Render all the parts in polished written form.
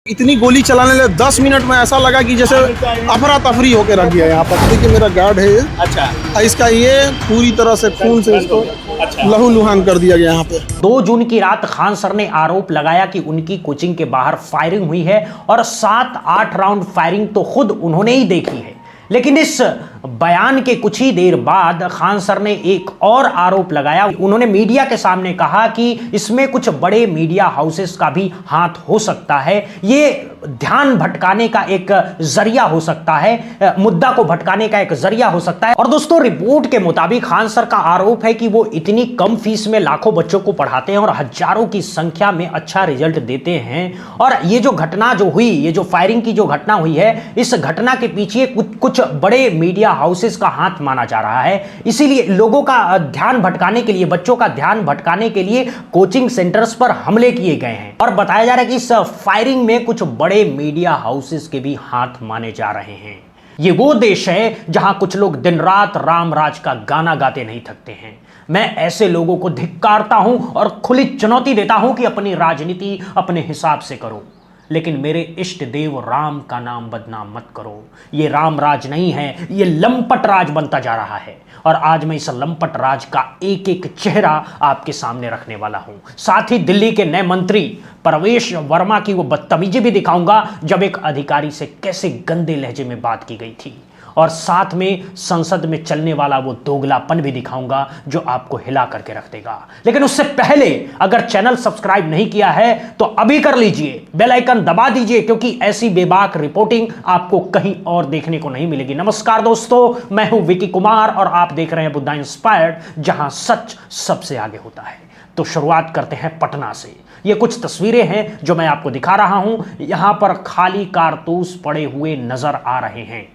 इतनी गोली चलाने लगे 10 मिनट में ऐसा लगा कि जैसे अफरा तफरी होके रख दिया। यहाँ पर देखिए मेरा गार्ड है। अच्छा, इसका ये पूरी तरह से खून से इसको लहूलुहान कर दिया गया यहाँ पे। 2 जून की रात खान सर ने आरोप लगाया कि उनकी कोचिंग के बाहर फायरिंग हुई है और 7-8 राउंड फायरिंग तो खुद उन्होंने ही देखी है। लेकिन इस बयान के कुछ ही देर बाद खान सर ने एक और आरोप लगाया। उन्होंने मीडिया के सामने कहा कि इसमें कुछ बड़े मीडिया हाउसेस का भी हाथ हो सकता है, ये ध्यान भटकाने का एक जरिया हो सकता है, मुद्दा को भटकाने का एक जरिया हो सकता है। और दोस्तों, रिपोर्ट के मुताबिक खान सर का आरोप है कि वो इतनी कम फीस में लाखों बच्चों को पढ़ाते हैं और हजारों की संख्या में अच्छा रिजल्ट देते हैं। और ये जो घटना जो हुई, ये जो फायरिंग की जो घटना हुई है, इस घटना के पीछे कुछ बड़े मीडिया हाउसेस का हाथ माना जा रहा है। इसीलिए लोगों का ध्यान भटकाने के लिए, बच्चों का ध्यान भटकाने के लिए कोचिंग सेंटर्स पर हमले किए गए हैं। और बताया जा रहा है कि इस फायरिंग में कुछ बड़े मीडिया हाउसेस के भी हाथ माने जा रहे हैं। ये वो देश है जहां कुछ लोग दिन रात राम राज का गाना गाते नहीं थकते हैं। मैं ऐसे लोगों को धिक्कारता हूं और खुली चुनौती देता हूं कि अपनी राजनीति अपने हिसाब से करो, लेकिन मेरे इष्ट देव राम का नाम बदनाम मत करो। ये राम राज नहीं है, ये लंपट राज बनता जा रहा है। और आज मैं इस लंपट राज का एक एक चेहरा आपके सामने रखने वाला हूं। साथ ही दिल्ली के नए मंत्री प्रवेश वर्मा की वो बदतमीजी भी दिखाऊंगा जब एक अधिकारी से कैसे गंदे लहजे में बात की गई थी। और साथ में संसद में चलने वाला वो दोगलापन भी दिखाऊंगा जो आपको हिला करके रख देगा। लेकिन उससे पहले अगर चैनल सब्सक्राइब नहीं किया है तो अभी कर लीजिए, बेल आइकन दबा दीजिए, क्योंकि ऐसी बेबाक रिपोर्टिंग आपको कहीं और देखने को नहीं मिलेगी। नमस्कार दोस्तों, मैं हूं विकी कुमार और आप देख रहे हैं बुद्धा इंस्पायर्ड, जहां सच सबसे आगे होता है। तो शुरुआत करते हैं पटना से। ये कुछ तस्वीरें हैं जो मैं आपको दिखा रहा हूं। यहां पर खाली कारतूस पड़े हुए नजर आ रहे हैं।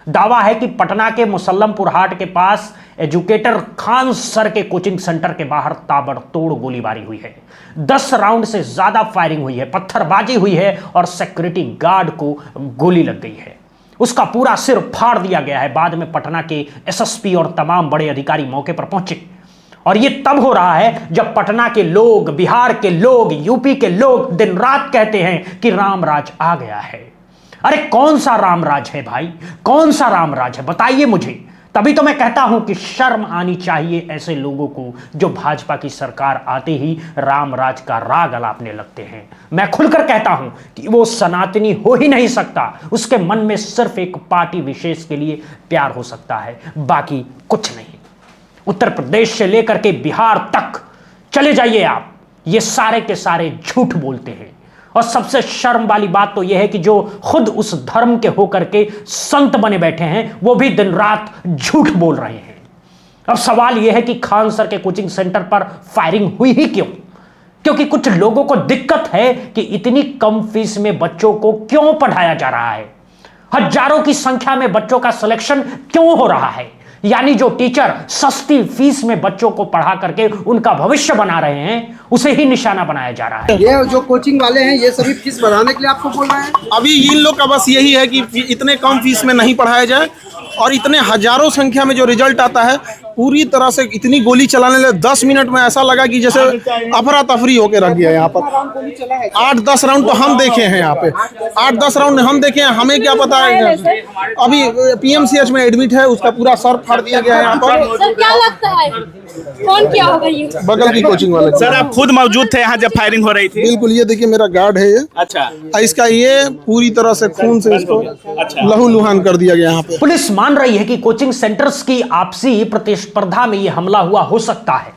दावा है कि पटना के मुसल्लमपुर हाट के पास एजुकेटर खान सर के कोचिंग सेंटर के बाहर ताबड़तोड़ गोलीबारी हुई है। 10 राउंड से ज्यादा फायरिंग हुई है, पत्थरबाजी हुई है और सिक्योरिटी गार्ड को गोली लग गई है। उसका पूरा सिर फाड़ दिया गया है। बाद में पटना के एसएसपी और तमाम बड़े अधिकारी मौके पर पहुंचे। और यह तब हो रहा है जब पटना के लोग, बिहार के लोग, यूपी के लोग दिन रात कहते हैं कि राम राज आ गया है। अरे कौन सा राम राज है भाई, कौन सा राम राज है, बताइए मुझे। तभी तो मैं कहता हूं कि शर्म आनी चाहिए ऐसे लोगों को जो भाजपा की सरकार आते ही राम राज का राग अलापने लगते हैं। मैं खुलकर कहता हूं कि वो सनातनी हो ही नहीं सकता। उसके मन में सिर्फ एक पार्टी विशेष के लिए प्यार हो सकता है, बाकी कुछ नहीं। उत्तर प्रदेश से लेकर के बिहार तक चले जाइए आप, ये सारे के सारे झूठ बोलते हैं। और सबसे शर्म वाली बात तो यह है कि जो खुद उस धर्म के होकर के संत बने बैठे हैं वो भी दिन रात झूठ बोल रहे हैं। अब सवाल यह है कि खान सर के कोचिंग सेंटर पर फायरिंग हुई ही क्यों? क्योंकि कुछ लोगों को दिक्कत है कि इतनी कम फीस में बच्चों को क्यों पढ़ाया जा रहा है। हजारों की संख्या में बच्चों का सिलेक्शन क्यों हो रहा है। यानी जो टीचर सस्ती फीस में बच्चों को पढ़ा करके उनका भविष्य बना रहे हैं उसे ही निशाना बनाया जा रहा है। ये जो कोचिंग वाले हैं ये सभी फीस बढ़ाने के लिए आपको बोल रहे हैं। अभी इन लोग का बस यही है कि इतने कम फीस में नहीं पढ़ाया जाए और इतने हजारों संख्या में जो रिजल्ट आता है पूरी तरह से इतनी गोली चलाने लगे 10 मिनट में ऐसा लगा कि जैसे अफरा तफरी होके रख दिया। यहाँ पर 8-10 राउंड तो हम देखे हैं। यहाँ पे 8-10 राउंड हम देखे हैं, हमें क्या पता है। अभी पीएमसीएच में एडमिट है, उसका पूरा सर फाड़ दिया गया है। यहाँ पर सर क्या लगता है कौन क्या होगा ये? बगल की कोचिंग वाले। सर आप खुद मौजूद थे यहाँ जब फायरिंग हो रही थी? बिल्कुल, ये देखिए मेरा गार्ड है ये। अच्छा, इसका ये पूरी तरह से खून से इसको लहूलुहान कर दिया गया। यहाँ पे पुलिस मान रही है कि कोचिंग सेंटर्स की आपसी प्रतिस्पर्धा में यह हमला हुआ हो सकता है,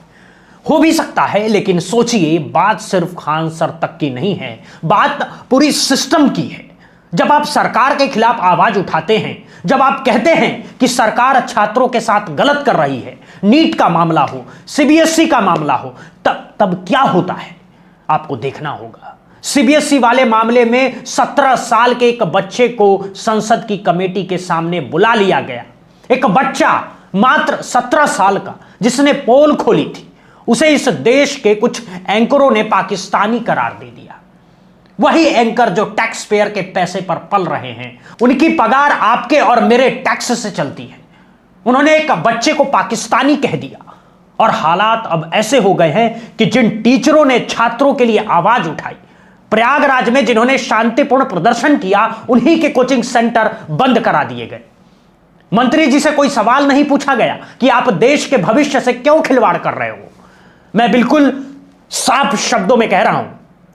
हो भी सकता है। लेकिन सोचिए, बात सिर्फ खान सर तक की नहीं है, बात पूरी सिस्टम की है। जब आप सरकार के खिलाफ आवाज उठाते हैं, जब आप कहते हैं कि सरकार छात्रों के साथ गलत कर रही है, नीट का मामला हो, सीबीएसई का मामला हो, तब क्या होता है आपको देखना होगा। सीबीएसई वाले मामले में 17 साल के एक बच्चे को संसद की कमेटी के सामने बुला लिया गया। एक बच्चा मात्र 17 साल का जिसने पोल खोली थी, उसे इस देश के कुछ एंकरों ने पाकिस्तानी करार दे दिया। वही एंकर जो टैक्स पेयर के पैसे पर पल रहे हैं, उनकी पगार आपके और मेरे टैक्स से चलती है। उन्होंने एक बच्चे को पाकिस्तानी कह दिया। और हालात अब ऐसे हो गए हैं कि जिन टीचरों ने छात्रों के लिए आवाज उठाई, प्रयागराज में जिन्होंने शांतिपूर्ण प्रदर्शन किया उन्हीं के कोचिंग सेंटर बंद करा दिए गए। मंत्री जी से कोई सवाल नहीं पूछा गया कि आप देश के भविष्य से क्यों खिलवाड़ कर रहे हो। मैं बिल्कुल साफ शब्दों में कह रहा हूं,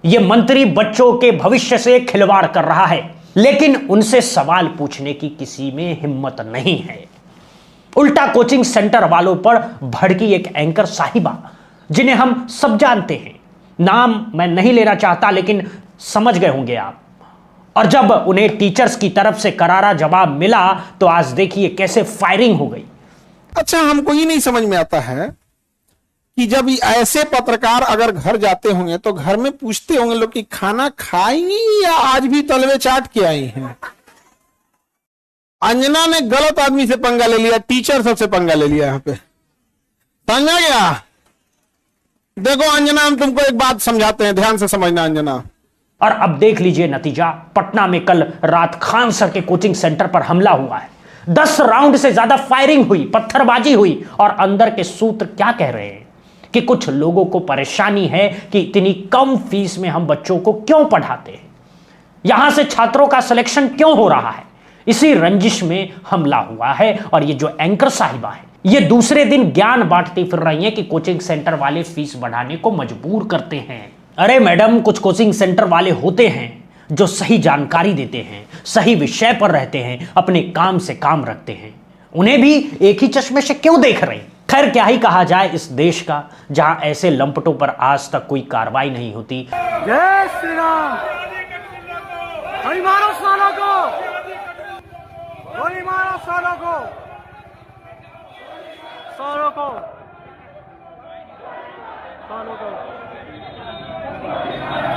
यह मंत्री बच्चों के भविष्य से खिलवाड़ कर रहा है, लेकिन उनसे सवाल पूछने की किसी में हिम्मत नहीं है। उल्टा कोचिंग सेंटर वालों पर भड़की एक एंकर साहिबा, जिन्हें हम सब जानते हैं, नाम मैं नहीं लेना चाहता लेकिन समझ गए होंगे आप। और जब उन्हें टीचर्स की तरफ से करारा जवाब मिला तो आज देखिए कैसे फायरिंग हो गई। अच्छा, हमको ये नहीं समझ में आता है कि जब ऐसे पत्रकार अगर घर जाते होंगे तो घर में पूछते होंगे लोग कि खाना खाएंगी या आज भी तलवे चाट के आई हैं। अंजना ने गलत आदमी से पंगा ले लिया, टीचर सबसे पंगा ले लिया। यहाँ पे समझा गया। देखो अंजना, हम तुमको एक बात समझाते हैं, ध्यान से समझना अंजना। और अब देख लीजिए नतीजा। पटना में कल रात खान सर के कोचिंग सेंटर पर हमला हुआ है। 10 राउंड से ज्यादा फायरिंग हुई, पत्थरबाजी हुई, और अंदर के सूत्र क्या कह रहे हैं कि कुछ लोगों को परेशानी है कि इतनी कम फीस में हम बच्चों को क्यों पढ़ाते हैं, यहां से छात्रों का सिलेक्शन क्यों हो रहा है। इसी रंजिश में हमला हुआ है। और ये जो एंकर साहिबा है, ये दूसरे दिन ज्ञान बांटती फिर रही है कि कोचिंग सेंटर वाले फीस बढ़ाने को मजबूर करते हैं। अरे मैडम, कुछ कोचिंग सेंटर वाले होते हैं जो सही जानकारी देते हैं, सही विषय पर रहते हैं, अपने काम से काम रखते हैं। उन्हें भी एक ही चश्मे से क्यों देख रहे हैं। खैर, क्या ही कहा जाए इस देश का, जहां ऐसे लंपटों पर आज तक कोई कार्रवाई नहीं होती। जय श्री राम। गोली मारो सालों को, गोली मारो सालों को, सालों को, सालों को,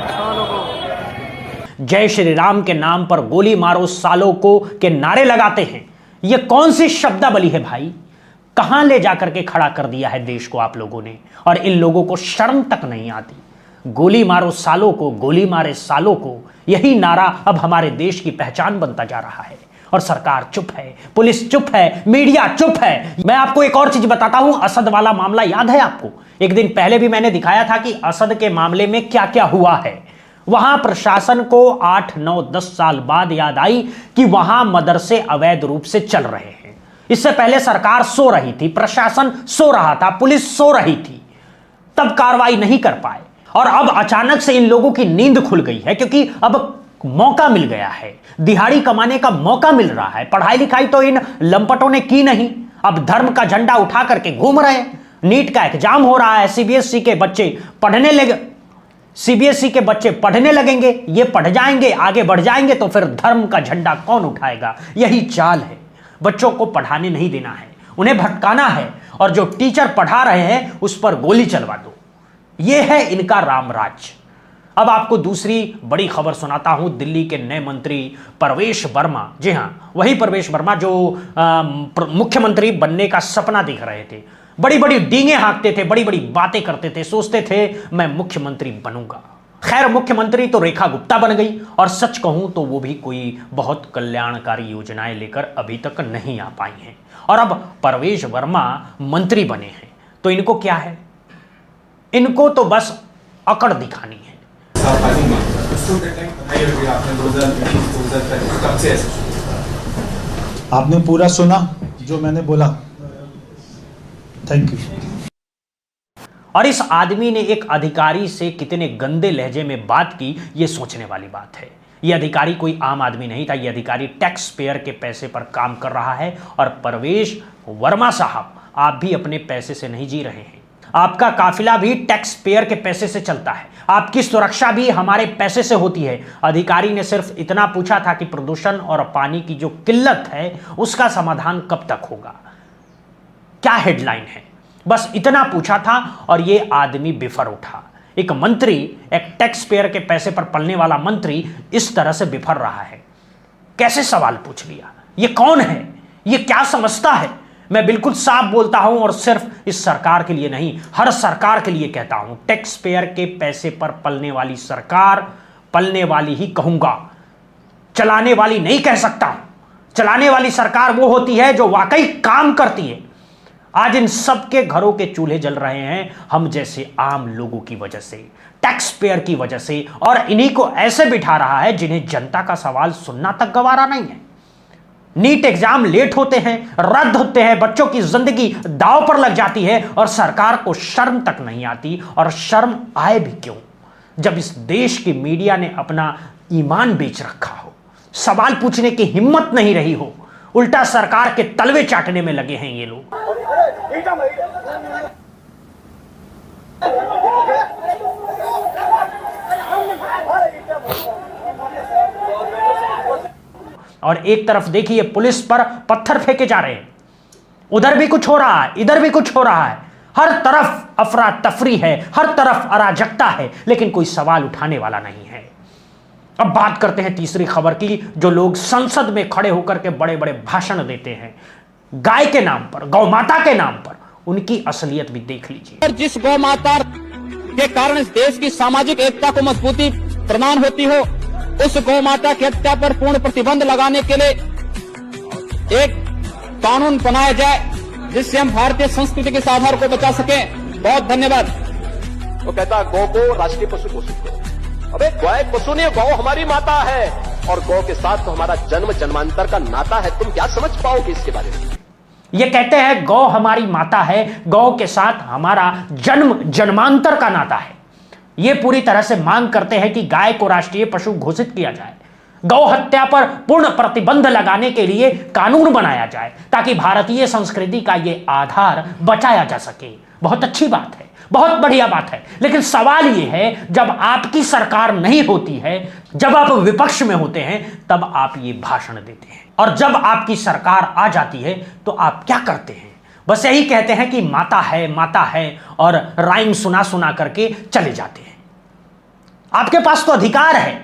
सालों को। जय श्री राम के नाम पर गोली मारो सालों को के नारे लगाते हैं। यह कौन सी शब्दावली है भाई? कहां ले जाकर के खड़ा कर दिया है देश को आप लोगों ने। और इन लोगों को शर्म तक नहीं आती। गोली मारो सालों को, गोली मारे सालों को, यही नारा अब हमारे देश की पहचान बनता जा रहा है। और सरकार चुप है, पुलिस चुप है, मीडिया चुप है। मैं आपको एक और चीज बताता हूं, असद वाला मामला याद है आपको? एक दिन पहले भी मैंने दिखाया था कि असद के मामले में क्या क्या हुआ है। वहां प्रशासन को 8, 9, 10 साल बाद याद आई कि वहां मदरसे अवैध रूप से चल रहे हैं। इससे पहले सरकार सो रही थी, प्रशासन सो रहा था, पुलिस सो रही थी, तब कार्रवाई नहीं कर पाए। और अब अचानक से इन लोगों की नींद खुल गई है, क्योंकि अब मौका मिल गया है, दिहाड़ी कमाने का मौका मिल रहा है। पढ़ाई लिखाई तो इन लंपटों ने की नहीं, अब धर्म का झंडा उठा करके घूम रहे हैं। नीट का एग्जाम हो रहा है, सीबीएसई के बच्चे पढ़ने लगे, सीबीएसई के बच्चे पढ़ने लगेंगे, ये पढ़ जाएंगे, आगे बढ़ जाएंगे, तो फिर धर्म का झंडा कौन उठाएगा? यही चाल है। बच्चों को पढ़ाने नहीं देना है, उन्हें भटकाना है, और जो टीचर पढ़ा रहे हैं उस पर गोली चलवा दो। यह है इनका रामराज। अब आपको दूसरी बड़ी खबर सुनाता हूं। दिल्ली के नए मंत्री प्रवेश वर्मा, जी हां, वही प्रवेश वर्मा जो मुख्यमंत्री बनने का सपना देख रहे थे, बड़ी बड़ी डींगे हाँकते थे, बड़ी बड़ी बातें करते थे, सोचते थे मैं मुख्यमंत्री बनूंगा। खैर, मुख्यमंत्री तो रेखा गुप्ता बन गई, और सच कहूं तो वो भी कोई बहुत कल्याणकारी योजनाएं लेकर अभी तक नहीं आ पाई हैं। और अब प्रवेश वर्मा मंत्री बने हैं, तो इनको क्या है? इनको तो बस अकड़ दिखानी है। आपने पूरा सुना जो मैंने बोला? Thank you. और इस आदमी ने एक अधिकारी से कितने गंदे लहजे में बात की, यह सोचने वाली बात है। यह अधिकारी कोई आम आदमी नहीं था, यह अधिकारी टैक्स पेयर के पैसे पर काम कर रहा है। और प्रवेश वर्मा साहब, आप भी अपने पैसे से नहीं जी रहे हैं, आपका काफिला भी टैक्स पेयर के पैसे से चलता है, आपकी सुरक्षा भी हमारे पैसे से होती है। अधिकारी ने सिर्फ इतना पूछा था कि प्रदूषण और पानी की जो किल्लत है उसका समाधान कब तक होगा, क्या हेडलाइन है, बस इतना पूछा था और ये आदमी बिफर उठा। एक मंत्री, एक टैक्स पेयर के पैसे पर पलने वाला मंत्री इस तरह से बिफर रहा है। कैसे सवाल पूछ लिया? ये कौन है? ये क्या समझता है? मैं बिल्कुल साफ बोलता हूं, और सिर्फ इस सरकार के लिए नहीं, हर सरकार के लिए कहता हूं, टैक्स पेयर के पैसे पर पलने वाली सरकार, पलने वाली ही कहूंगा, चलाने वाली नहीं कह सकता हूं। चलाने वाली सरकार वो होती है जो वाकई काम करती है। आज इन सबके घरों के चूल्हे जल रहे हैं हम जैसे आम लोगों की वजह से, टैक्स पेयर की वजह से, और इन्हीं को ऐसे बिठा रहा है जिन्हें जनता का सवाल सुनना तक गवारा नहीं है। नीट एग्जाम लेट होते हैं, रद्द होते हैं, बच्चों की जिंदगी दांव पर लग जाती है और सरकार को शर्म तक नहीं आती। और शर्म आए भी क्यों जब इस देश की मीडिया ने अपना ईमान बेच रखा हो, सवाल पूछने की हिम्मत नहीं रही हो, उल्टा सरकार के तलवे चाटने में लगे हैं ये लोग। और एक तरफ देखिए पुलिस पर पत्थर फेंके जा रहे हैं, उधर भी कुछ हो रहा है, इधर भी कुछ हो रहा है, हर तरफ अफरा तफरी है, हर तरफ अराजकता है, लेकिन कोई सवाल उठाने वाला नहीं है। अब बात करते हैं तीसरी खबर की, जो लोग संसद में खड़े होकर के बड़े बड़े भाषण देते हैं गाय के नाम पर, गौ माता के नाम पर, उनकी असलियत भी देख लीजिए। और जिस गौ माता के कारण इस देश की सामाजिक एकता को मजबूती प्रदान होती हो, उस गौ माता की हत्या पर पूर्ण प्रतिबंध लगाने के लिए एक कानून बनाया जाए जिससे हम भारतीय संस्कृति के इस आधार को बचा सकें। बहुत धन्यवाद। वो कहता गौ को राष्ट्रीय पशु घोषित करो। अबे गाय पशु नहीं, गौ हमारी माता है और गौ के साथ तो हमारा जन्म जन्मांतर का नाता है। तुम क्या समझ पाओगे इसके बारे में? ये कहते हैं गौ हमारी माता है, गौ के साथ हमारा जन्म जन्मांतर का नाता है। ये पूरी तरह से मांग करते हैं कि गाय को राष्ट्रीय पशु घोषित किया जाए, गौ हत्या पर पूर्ण प्रतिबंध लगाने के लिए कानून बनाया जाए ताकि भारतीय संस्कृति का ये आधार बचाया जा सके। बहुत अच्छी बात है, बहुत बढ़िया बात है, लेकिन सवाल ये है जब आपकी सरकार नहीं होती है, जब आप विपक्ष में होते हैं, तब आप ये भाषण देते हैं, और जब आपकी सरकार आ जाती है तो आप क्या करते हैं? बस यही कहते हैं कि माता है और राइम सुना सुना करके चले जाते हैं। आपके पास तो अधिकार है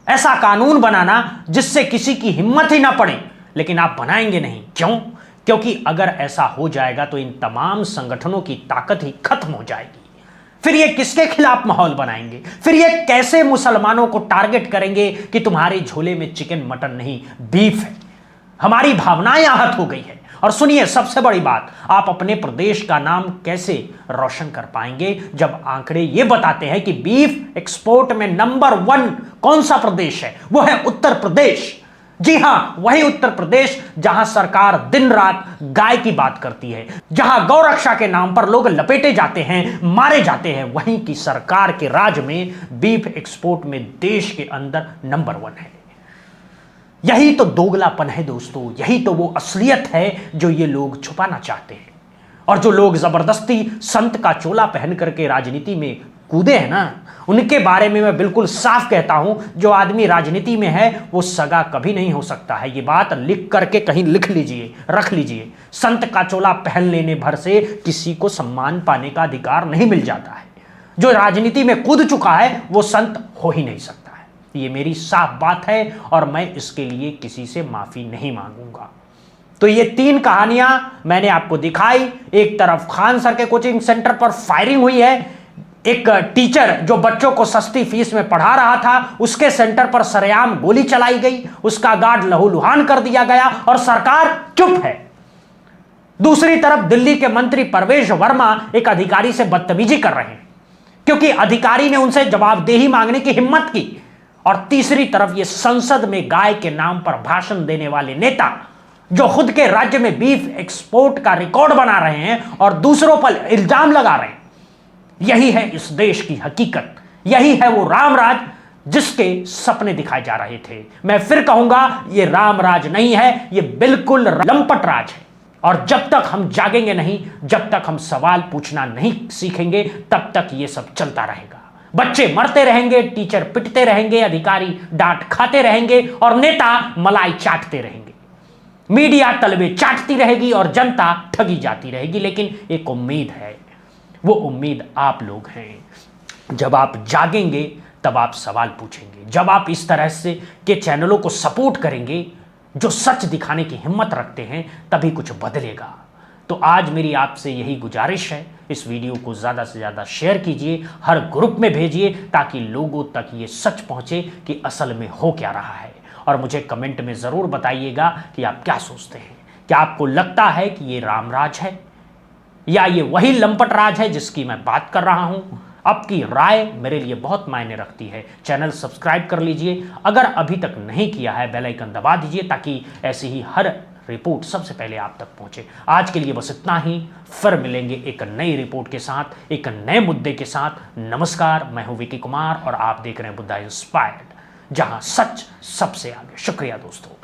ऐसा कानून बनाना जिससे किसी की हिम्मत ही ना पड़े, लेकिन आप बनाएंगे नहीं। क्यों? क्योंकि अगर ऐसा हो जाएगा तो इन तमाम संगठनों की ताकत ही खत्म हो जाएगी। फिर ये किसके खिलाफ माहौल बनाएंगे? फिर ये कैसे मुसलमानों को टारगेट करेंगे कि तुम्हारे झोले में चिकन मटन नहीं बीफ है? हमारी भावनाएं आहत हो गई है। और सुनिए सबसे बड़ी बात, आप अपने प्रदेश का नाम कैसे रोशन कर पाएंगे जब आंकड़े ये बताते हैं कि बीफ एक्सपोर्ट में नंबर 1 कौन सा प्रदेश है? वो है उत्तर प्रदेश। जी हां, वही उत्तर प्रदेश जहां सरकार दिन रात गाय की बात करती है, जहां गौरक्षा के नाम पर लोग लपेटे जाते हैं, मारे जाते हैं, वहीं की सरकार के राज में बीफ एक्सपोर्ट में देश के अंदर नंबर 1 है। यही तो दोगलापन है दोस्तों, यही तो वो असलियत है जो ये लोग छुपाना चाहते हैं। और जो लोग जबरदस्ती संत का चोला पहन करके राजनीति में कूदे हैं ना, उनके बारे में मैं बिल्कुल साफ कहता हूं, जो आदमी राजनीति में है वो सगा कभी नहीं हो सकता है। ये बात लिख करके कहीं लिख लीजिए, रख लीजिए। संत का चोला पहन लेने भर से किसी को सम्मान पाने का अधिकार नहीं मिल जाता है। जो राजनीति में कूद चुका है वो संत हो ही नहीं सकता है। ये मेरी साफ बात है और मैं इसके लिए किसी से माफी नहीं मांगूंगा। तो ये 3 कहानियां मैंने आपको दिखाई। एक तरफ खान सर के कोचिंग सेंटर पर फायरिंग हुई है, एक टीचर जो बच्चों को सस्ती फीस में पढ़ा रहा था उसके सेंटर पर सरेआम गोली चलाई गई, उसका गार्ड लहूलुहान कर दिया गया और सरकार चुप है। दूसरी तरफ दिल्ली के मंत्री परवेश वर्मा एक अधिकारी से बदतमीजी कर रहे हैं क्योंकि अधिकारी ने उनसे जवाबदेही मांगने की हिम्मत की। और तीसरी तरफ ये संसद में गाय के नाम पर भाषण देने वाले नेता जो खुद के राज्य में बीफ एक्सपोर्ट का रिकॉर्ड बना रहे हैं और दूसरों पर इल्जाम लगा रहे हैं। यही है इस देश की हकीकत, यही है वो रामराज जिसके सपने दिखाए जा रहे थे। मैं फिर कहूंगा ये रामराज नहीं है, ये बिल्कुल लंपट राज है। और जब तक हम जागेंगे नहीं, जब तक हम सवाल पूछना नहीं सीखेंगे, तब तक ये सब चलता रहेगा। बच्चे मरते रहेंगे, टीचर पिटते रहेंगे, अधिकारी डांट खाते रहेंगे और नेता मलाई चाटते रहेंगे। मीडिया तलवे चाटती रहेगी और जनता ठगी जाती रहेगी। लेकिन एक उम्मीद है, वो उम्मीद आप लोग हैं। जब आप जागेंगे तब आप सवाल पूछेंगे। जब आप इस तरह से के चैनलों को सपोर्ट करेंगे जो सच दिखाने की हिम्मत रखते हैं, तभी कुछ बदलेगा। तो आज मेरी आपसे यही गुजारिश है, इस वीडियो को ज़्यादा से ज़्यादा शेयर कीजिए, हर ग्रुप में भेजिए ताकि लोगों तक ये सच पहुँचे कि असल में हो क्या रहा है। और मुझे कमेंट में ज़रूर बताइएगा कि आप क्या सोचते हैं। क्या आपको लगता है कि ये रामराज है या ये वही लंपट राज है जिसकी मैं बात कर रहा हूं? आपकी राय मेरे लिए बहुत मायने रखती है। चैनल सब्सक्राइब कर लीजिए, अगर अभी तक नहीं किया है बेल आइकन दबा दीजिए ताकि ऐसी ही हर रिपोर्ट सबसे पहले आप तक पहुंचे। आज के लिए बस इतना ही, फिर मिलेंगे एक नई रिपोर्ट के साथ, एक नए मुद्दे के साथ। नमस्कार, मैं हूं विकी कुमार और आप देख रहे हैं बुद्धा इंस्पायर्ड, जहां सच सबसे आगे। शुक्रिया दोस्तों।